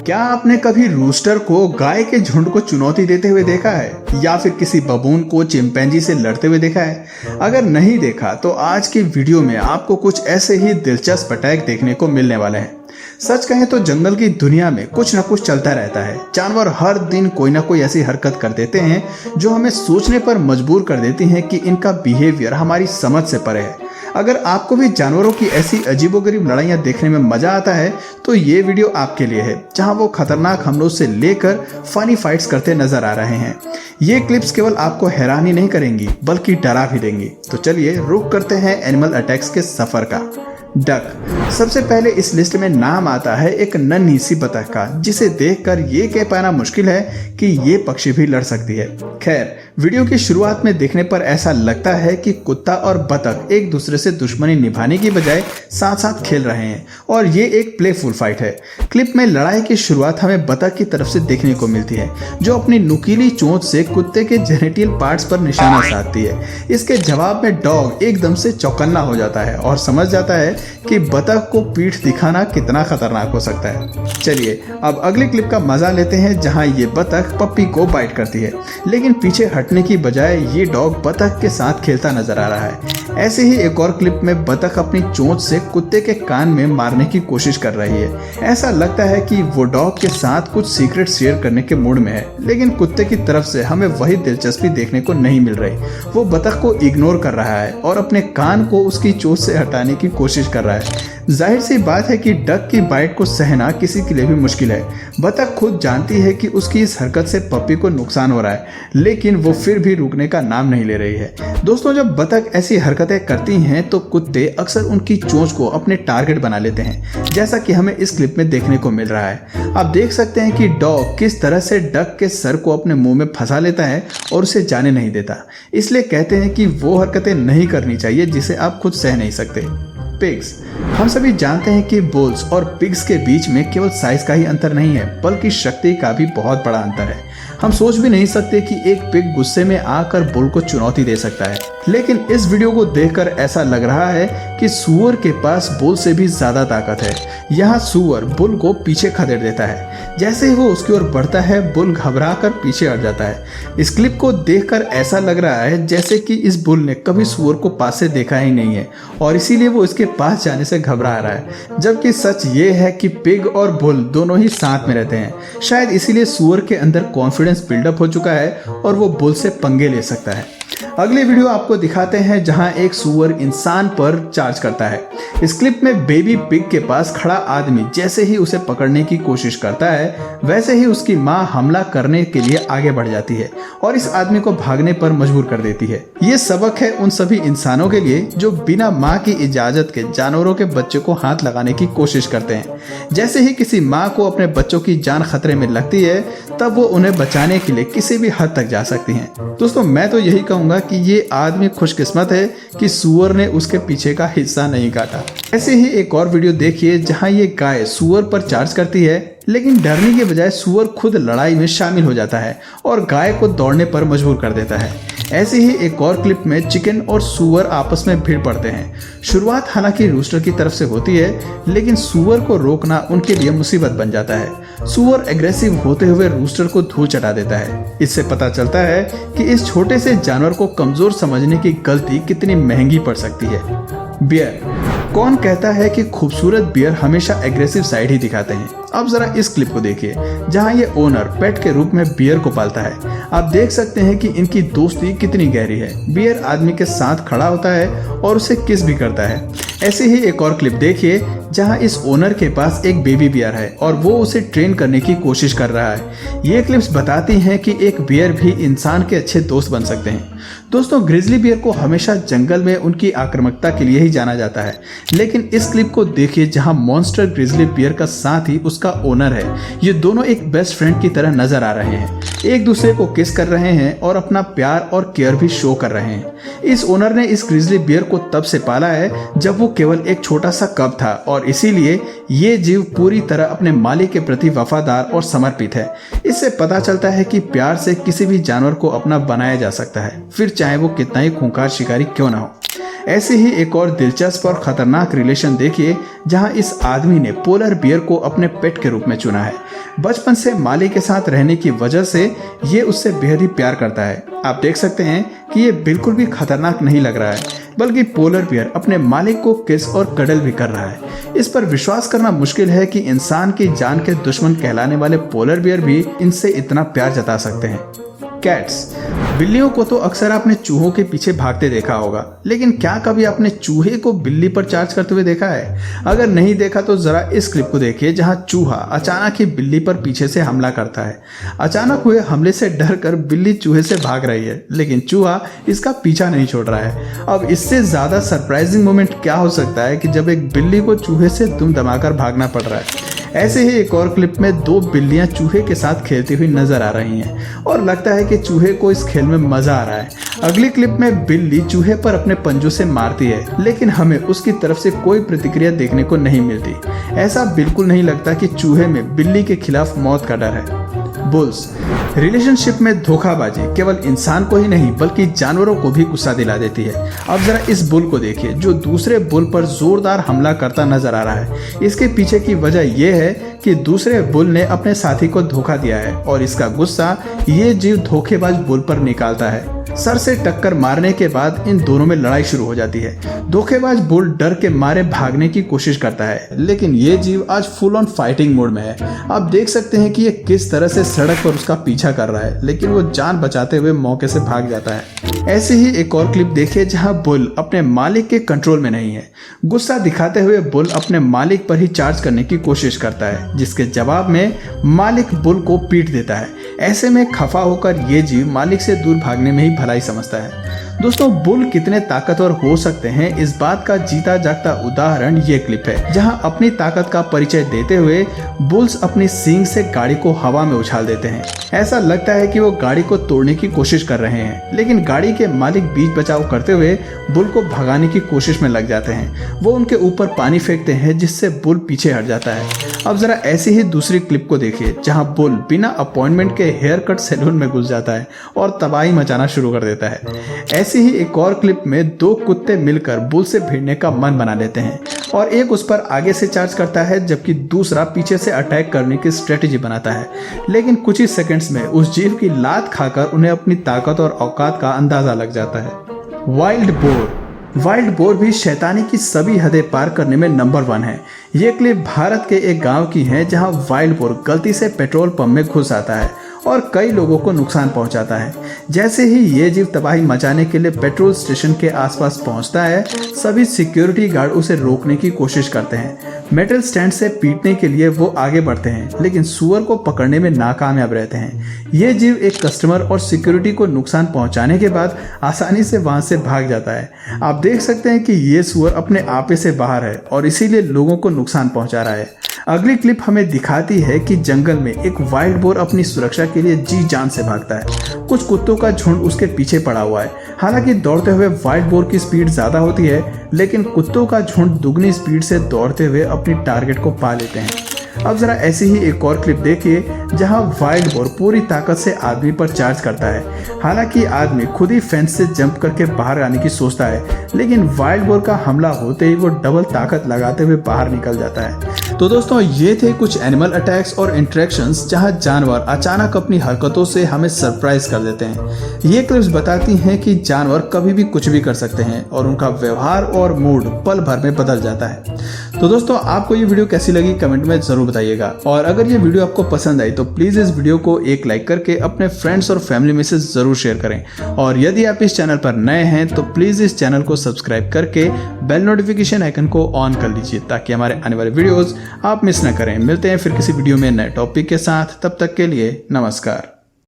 क्या आपने कभी रूस्टर को गाय के झुंड को चुनौती देते हुए देखा है या फिर किसी बबून को चिंपैंजी से लड़ते हुए देखा है? अगर नहीं देखा तो आज की वीडियो में आपको कुछ ऐसे ही दिलचस्प अटैक देखने को मिलने वाले हैं। सच कहें तो जंगल की दुनिया में कुछ न कुछ चलता रहता है। जानवर हर दिन कोई ना कोई ऐसी हरकत कर देते हैं जो हमें सोचने पर मजबूर कर देती हैं कि इनका बिहेवियर हमारी समझ से परे है। अगर आपको भी जानवरों की ऐसी अजीबोगरीब लड़ाइयाँ देखने में मजा आता है तो ये वीडियो आपके लिए है, जहां वो खतरनाक हमलों से लेकर फनी फाइट्स करते नजर आ रहे हैं। ये क्लिप्स केवल आपको हैरान ही नहीं करेंगी बल्कि डरा भी देंगी। तो चलिए रुक करते हैं एनिमल अटैक्स के सफर का। डक सबसे पहले इस लिस्ट में नाम आता है एक नन्ही सी बतख का, जिसे देखकर ये कह पाना मुश्किल है कि ये पक्षी भी लड़ सकती है। खैर, वीडियो की शुरुआत में देखने पर ऐसा लगता है कि कुत्ता और बतख एक दूसरे से दुश्मनी निभाने की बजाय साथ साथ खेल रहे हैं और ये एक प्लेफुल फाइट है। क्लिप में लड़ाई की शुरुआत हमें बतख की तरफ से देखने को मिलती है, जो अपनी नुकीली चोंच से कुत्ते के जेनिटल पार्ट्स पर निशाना साधती है। इसके जवाब में डॉग एकदम से चौकन्ना हो जाता है और समझ जाता है कि बतख को पीठ दिखाना कितना खतरनाक हो सकता है। चलिए अब अगली क्लिप का मजा लेते हैं, जहां ये बतख पप्पी को बाइट करती है, लेकिन पीछे हटने की बजाय ये डॉग बतख के साथ खेलता नजर आ रहा है। ऐसे ही एक और क्लिप में बतख अपनी चोंच से कुत्ते के कान में मारने की कोशिश कर रही है। ऐसा लगता है कि वो डॉग के साथ कुछ सीक्रेट शेयर करने के मूड में है, लेकिन कुत्ते की तरफ से हमें वही दिलचस्पी देखने को नहीं मिल रही। वो बतख को इग्नोर कर रहा है और अपने कान को उसकी चोंच से हटाने की कोशिश कर रहा है। जाहिर सी बात है कि डक की बाइट को सहना किसी के लिए भी मुश्किल है। बतख खुद जानती है कि उसकी इस हरकत से पप्पी को नुकसान हो रहा है, लेकिन वो फिर भी रुकने का नाम नहीं ले रही है। दोस्तों, जब बतख ऐसी हरकतें करती हैं तो कुत्ते अक्सर उनकी चोंच को अपने टारगेट बना लेते हैं, जैसा कि हमें इस क्लिप में देखने को मिल रहा है। आप देख सकते हैं कि डॉग किस तरह से डक के सर को अपने मुंह में फंसा लेता है और उसे जाने नहीं देता। इसलिए कहते हैं कि वो हरकतें नहीं करनी चाहिए जिसे आप खुद सह नहीं सकते। पिग्स, हम सभी जानते हैं कि बुल्स और पिग्स के बीच में केवल साइज का ही अंतर नहीं है, बल्कि शक्ति का भी बहुत बड़ा अंतर है। हम सोच भी नहीं सकते कि एक पिग गुस्से में आकर बुल को चुनौती दे सकता है, लेकिन इस वीडियो को देखकर ऐसा लग रहा है कि सूअर के पास बुल से भी ज्यादा ताकत है। यहाँ सूअर बुल को पीछे खदेड़ देता है। जैसे ही वो उसकी ओर बढ़ता है, बुल घबराकर पीछे हट जाता है। इस क्लिप को देखकर ऐसा लग रहा है जैसे कि इस बुल ने कभी सूअर को पास से देखा ही नहीं है और इसीलिए वो इसके पास जाने से घबरा रहा है, जबकि सच ये है कि पिग और बुल दोनों ही साथ में रहते हैं। शायद इसीलिए सूअर के अंदर कॉन्फिडेंस बिल्डअप हो चुका है और वो बुल से पंगे ले सकता है। अगली वीडियो आपको दिखाते हैं जहां एक सूअर इंसान पर चार्ज करता है। इस क्लिप में बेबी पिग के पास खड़ा आदमी जैसे ही उसे पकड़ने की कोशिश करता है, वैसे ही उसकी मां हमला करने के लिए आगे बढ़ जाती है और इस आदमी को भागने पर मजबूर कर देती है। ये सबक है उन सभी इंसानों के लिए जो बिना मां की इजाजत के जानवरों के बच्चे को हाथ लगाने की कोशिश करते हैं। जैसे ही किसी मां को अपने बच्चों की जान खतरे में लगती है, तब वो उन्हें बचाने के लिए किसी भी हद तक जा सकती हैं। दोस्तों, मैं तो यही कहूंगा कि ये आदमी खुशकिस्मत है कि सूअर ने उसके पीछे का हिस्सा नहीं काटा। ऐसे ही एक और वीडियो देखिए जहां ये गाय सूअर पर चार्ज करती है, लेकिन डरने के बजाय सूअर खुद लड़ाई में शामिल हो जाता है और गाय को दौड़ने पर मजबूर कर देता है। ऐसे ही एक और क्लिप में चिकन और सूअर आपस में भिड़ पड़ते हैं। शुरुआत हालांकि रूस्टर की तरफ से होती है, लेकिन सूअर को रोकना उनके लिए मुसीबत बन जाता है। सूअर एग्रेसिव होते हुए रूस्टर को धूल चटा देता है। इससे पता चलता है कि इस छोटे से जानवर को कमजोर समझने की गलती कितनी महंगी पड़ सकती है। बियर, कौन कहता है कि खूबसूरत बियर हमेशा एग्रेसिव साइड ही दिखाते हैं? अब जरा इस क्लिप को देखिए जहां ये ओनर पेट के रूप में बियर को पालता है। आप देख सकते हैं कि इनकी दोस्ती कितनी गहरी है। बियर आदमी के साथ खड़ा होता है और उसे किस भी करता है। ऐसे ही एक और क्लिप देखिए जहां इस ओनर के पास एक बेबी बियर है और वो उसे ट्रेन करने की कोशिश कर रहा है। ये क्लिप्स बताती हैं कि एक बियर भी इंसान के अच्छे दोस्त बन सकते हैं। दोस्तों ग्रिजली बियर को हमेशा जंगल में उनकी आक्रामकता के लिए ही जाना जाता है, लेकिन इस क्लिप को देखिए जहां मॉन्स्टर ग्रिजली बियर का साथ ही उसका ओनर है। ये दोनों एक बेस्ट फ्रेंड की तरह नजर आ रहे हैं, एक दूसरे को किस कर रहे हैं और अपना प्यार और केयर भी शो कर रहे हैं। इस ओनर ने इस ग्रिजली बियर को तब से पाला है जब वो केवल एक छोटा सा कब था, और इसीलिए ये जीव पूरी तरह अपने मालिक के प्रति वफादार और समर्पित है। इससे पता चलता है कि प्यार से किसी भी जानवर को अपना बनाया जा सकता है, फिर चाहे वो कितना ही खूंखार शिकारी क्यों ना हो। ऐसे ही एक और दिलचस्प और खतरनाक रिलेशन देखिए जहां इस आदमी ने पोलर बियर को अपने पेट के रूप में चुना है। बचपन से मालिक के साथ रहने की वजह से ये उससे बेहद ही प्यार करता है। आप देख सकते हैं कि ये बिल्कुल भी खतरनाक नहीं लग रहा है, बल्कि पोलर बियर अपने मालिक को किस और कडल भी कर रहा है। इस पर विश्वास करना मुश्किल है कि इंसान की जान के दुश्मन कहलाने वाले पोलर बियर भी इनसे इतना प्यार जता सकते हैं। कैट्स, बिल्लियों को तो अक्सर आपने चूहों के पीछे भागते देखा होगा, लेकिन क्या कभी आपने चूहे को बिल्ली पर चार्ज करते हुए देखा है? अगर नहीं देखा तो जरा इस क्लिप को देखिए जहां चूहा अचानक ही बिल्ली पर पीछे से हमला करता है। अचानक हुए हमले से डर कर बिल्ली चूहे से भाग रही है, लेकिन चूहा इसका पीछा नहीं छोड़ रहा है। अब इससे ज्यादा सरप्राइजिंग मोमेंट क्या हो सकता है कि जब एक बिल्ली को चूहे से दुम दमाकर भागना पड़ रहा है। ऐसे ही एक और क्लिप में दो बिल्लियां चूहे के साथ खेलती हुई नजर आ रही हैं और लगता है कि चूहे को इस खेल में मजा आ रहा है। अगली क्लिप में बिल्ली चूहे पर अपने पंजों से मारती है, लेकिन हमें उसकी तरफ से कोई प्रतिक्रिया देखने को नहीं मिलती। ऐसा बिल्कुल नहीं लगता कि चूहे में बिल्ली के खिलाफ मौत का डर है। बुल्स, रिलेशनशिप में धोखाबाजी केवल इंसान को ही नहीं बल्कि जानवरों को भी गुस्सा दिला देती है। अब जरा इस बुल को देखिए जो दूसरे बुल पर जोरदार हमला करता नजर आ रहा है। इसके पीछे की वजह यह है कि दूसरे बुल ने अपने साथी को धोखा दिया है और इसका गुस्सा ये जीव धोखेबाज बुल पर निकालता है। सर से टक्कर मारने के बाद इन दोनों में लड़ाई शुरू हो जाती है। धोखेबाज बुल डर के मारे भागने की कोशिश करता है, लेकिन ये जीव आज फुल ऑन फाइटिंग मोड में है। आप देख सकते हैं कि ये किस तरह से सड़क पर उसका पीछा कर रहा है, लेकिन वो जान बचाते हुए मौके से भाग जाता है। ऐसे ही एक और क्लिप देखिए जहां बुल अपने मालिक के कंट्रोल में नहीं है। गुस्सा दिखाते हुए बुल अपने मालिक पर ही चार्ज करने की कोशिश करता है, जिसके जवाब में मालिक बुल को पीट देता है। ऐसे में खफा होकर ये जीव मालिक से दूर भागने में ही भलाई समझता है। दोस्तों बुल कितने ताकतवर हो सकते हैं इस बात का जीता जागता उदाहरण ये क्लिप है, जहां अपनी ताकत का परिचय देते हुए बुल्स अपनी सींग से गाड़ी को हवा में उछाल देते हैं। ऐसा लगता है कि वो गाड़ी को तोड़ने की कोशिश कर रहे हैं, लेकिन गाड़ी के मालिक बीच बचाव करते हुए बुल को भगाने की कोशिश में लग जाते हैं। वो उनके ऊपर पानी फेंकते हैं जिससे बुल पीछे हट जाता है। अब जरा ऐसी ही दूसरी क्लिप को देखिए जहां बुल बिना अपॉइंटमेंट के हेयर कट सैलून में घुस जाता है और तबाही मचाना शुरू कर देता है। ऐसी ही एक और क्लिप में दो कुत्ते मिलकर बुल से भिड़ने का मन बना लेते हैं और एक उस पर आगे से चार्ज करता है जबकि दूसरा पीछे से अटैक करने की स्ट्रेटेजी बनाता है, लेकिन कुछ ही सेकंड्स में उस जीव की लात खाकर उन्हें अपनी ताकत और औकात का अंदाजा लग जाता है। वाइल्ड बोर भी शैतानी की सभी हदें पार करने में नंबर 1 है। ये क्लिप भारत के एक गांव की है जहां वाइल्ड बोर गलती से पेट्रोल पंप में घुस आता है और कई लोगों को नुकसान पहुंचाता है। जैसे ही ये जीव तबाही मचाने के लिए पेट्रोल स्टेशन के आसपास पहुंचता है, सभी सिक्योरिटी गार्ड उसे रोकने की कोशिश करते हैं। मेटल स्टैंड से पीटने के लिए वो आगे बढ़ते हैं, लेकिन सुअर को पकड़ने में नाकामयाब रहते हैं। ये जीव एक कस्टमर और सिक्योरिटी को नुकसान पहुंचाने के बाद आसानी से वहां से भाग जाता है। आप देख सकते हैं कि ये सुअर अपने आपे से बाहर है और इसीलिए लोगों को नुकसान पहुंचा रहा है। अगली क्लिप हमें दिखाती है कि जंगल में एक वाइल्ड बोर अपनी सुरक्षा के लिए जी जान से भागता है। कुछ कुत्तों का झुंड उसके पीछे पड़ा हुआ है। हालांकि दौड़ते हुए वाइल्ड बोर की स्पीड ज्यादा होती है, लेकिन कुत्तों का झुंड दुगनी स्पीड से दौड़ते हुए अपनी टारगेट को पा लेते हैं। अब जरा ऐसी ही एक और क्लिप देखिए जहां वाइल्ड बोर पूरी ताकत से आदमी पर चार्ज करता है। हालांकि आदमी खुद ही फेंस से जंप करके बाहर आने की सोचता है, लेकिन वाइल्ड बोर का हमला होते ही वो डबल ताकत लगाते हुए बाहर निकल जाता है। तो दोस्तों ये थे कुछ एनिमल अटैक्स और इंटरेक्शंस जहां जानवर अचानक अपनी हरकतों से हमें सरप्राइज कर देते हैं। ये क्लिप्स बताती हैं कि जानवर कभी भी कुछ भी कर सकते हैं और उनका व्यवहार और मूड पल भर में बदल जाता है। तो दोस्तों आपको ये वीडियो कैसी लगी कमेंट में जरूर बताइएगा, और अगर ये वीडियो आपको पसंद आई तो प्लीज इस वीडियो को एक लाइक करके अपने फ्रेंड्स और फैमिली में से जरूर शेयर करें। और यदि आप इस चैनल पर नए हैं तो प्लीज इस चैनल को सब्सक्राइब करके बेल नोटिफिकेशन आइकन को ऑन कर लीजिए ताकि हमारे आने वाले वीडियोस आप मिस न करें। मिलते हैं फिर किसी वीडियो में नए टॉपिक के साथ, तब तक के लिए नमस्कार।